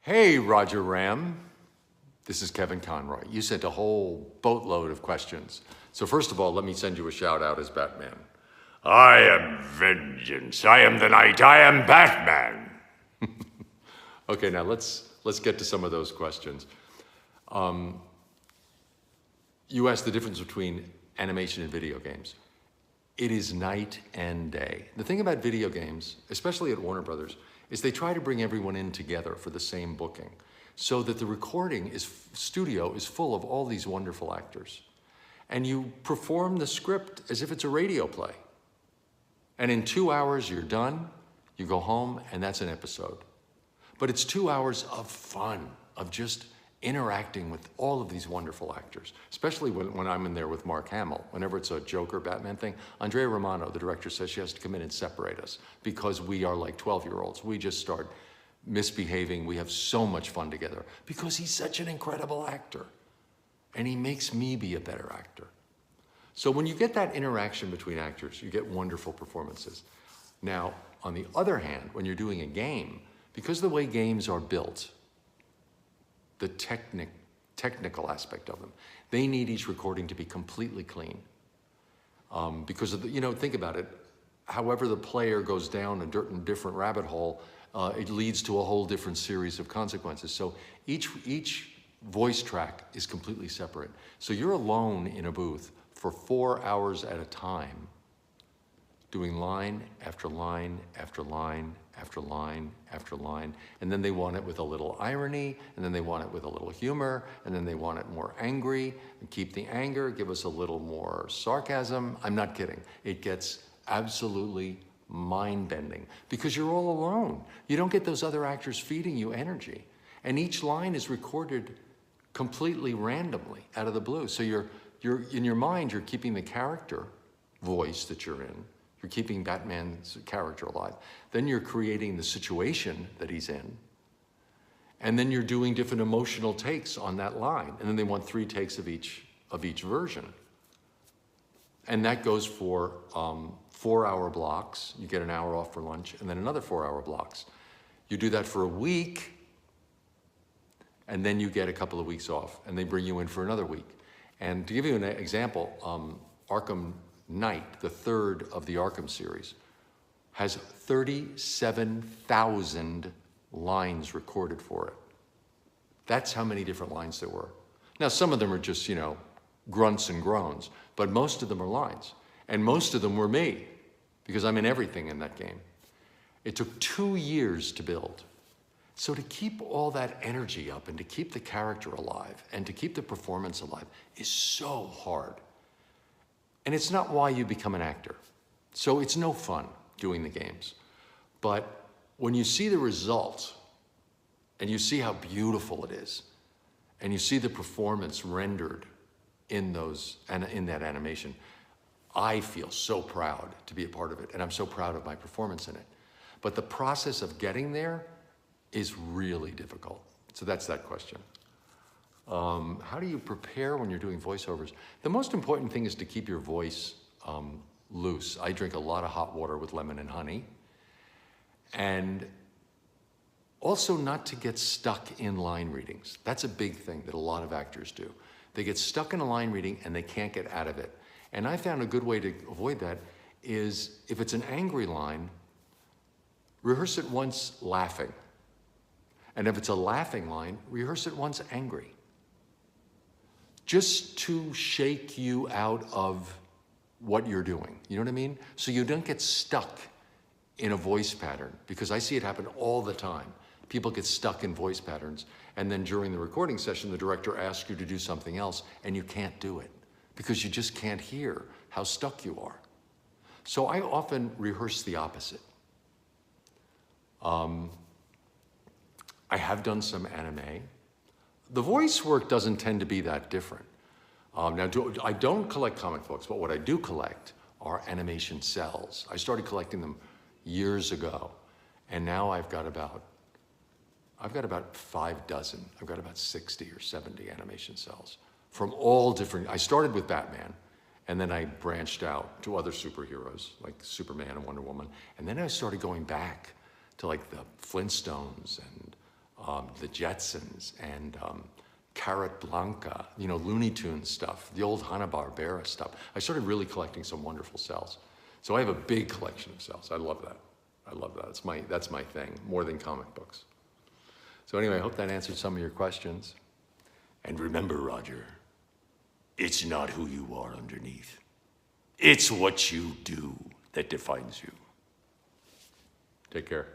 Hey, Roger Ram. This is Kevin Conroy. You sent a whole boatload of questions. So first of all, let me send you a shout out as Batman. I am vengeance. I am the night. I am Batman. Okay, now let's get to some of those questions. You asked the difference between animation and video games. It is night and day. The thing about video games, especially at Warner Brothers, is they try to bring everyone in together for the same booking so that the studio is full of all these wonderful actors. And you perform the script as if it's a radio play. And in 2 hours, you're done, you go home, and that's an episode. But it's 2 hours of fun, of just interacting with all of these wonderful actors, especially when I'm in there with Mark Hamill. Whenever it's a Joker, Batman thing, Andrea Romano, the director, says she has to come in and separate us because we are like 12-year-olds. We just start misbehaving. We have so much fun together because he's such an incredible actor. And he makes me be a better actor. So when you get that interaction between actors, you get wonderful performances. Now, on the other hand, when you're doing a game, because of the way games are built, the technical aspect of them, they need each recording to be completely clean. Because of think about it, however the player goes down a different rabbit hole, it leads to a whole different series of consequences. So each voice track is completely separate. So you're alone in a booth for 4 hours at a time, doing line after line after line after line after line. And then they want it with a little irony, and then they want it with a little humor, and then they want it more angry, and keep the anger, give us a little more sarcasm. I'm not kidding. It gets absolutely mind-bending because you're all alone. You don't get those other actors feeding you energy. And each line is recorded completely randomly out of the blue. So you're in your mind, you're keeping the character voice that you're in. You're keeping Batman's character alive. Then you're creating the situation that he's in. And then you're doing different emotional takes on that line. And then they want 3 takes of each version. And that goes for 4-hour blocks. You get an hour off for lunch, and then another 4-hour blocks. You do that for a week, and then you get a couple of weeks off, and they bring you in for another week. And to give you an example, Arkham Knight, the third of the Arkham series, has 37,000 lines recorded for it. That's how many different lines there were. Now, some of them are just, grunts and groans, but most of them are lines. And most of them were me, because I'm in everything in that game. It took 2 years to build. So to keep all that energy up and to keep the character alive and to keep the performance alive is so hard. And it's not why you become an actor. So it's no fun doing the games. But when you see the result and you see how beautiful it is and you see the performance rendered in that animation, I feel so proud to be a part of it, and I'm so proud of my performance in it. But the process of getting there is really difficult. So that's that question. How do you prepare when you're doing voiceovers? The most important thing is to keep your voice loose. I drink a lot of hot water with lemon and honey. And also not to get stuck in line readings. That's a big thing that a lot of actors do. They get stuck in a line reading and they can't get out of it. And I found a good way to avoid that is if it's an angry line, rehearse it once laughing. And if it's a laughing line, rehearse it once angry. Just to shake you out of what you're doing. You know what I mean? So you don't get stuck in a voice pattern, because I see it happen all the time. People get stuck in voice patterns, and then during the recording session, the director asks you to do something else, and you can't do it because you just can't hear how stuck you are. So I often rehearse the opposite. I have done some anime. The voice work doesn't tend to be that different. I don't collect comic books, but what I do collect are animation cells. I started collecting them years ago, and now I've got about 5 dozen. I've got about 60 or 70 animation cells from all different. I started with Batman, and then I branched out to other superheroes like Superman and Wonder Woman, and then I started going back to like the Flintstones and the Jetsons, and Carrot Blanca, you know, Looney Tunes stuff, the old Hanna-Barbera stuff. I started really collecting some wonderful cells. So I have a big collection of cells. I love that. I love that. That's my thing, more than comic books. So anyway, I hope that answered some of your questions. And remember, Roger, it's not who you are underneath. It's what you do that defines you. Take care.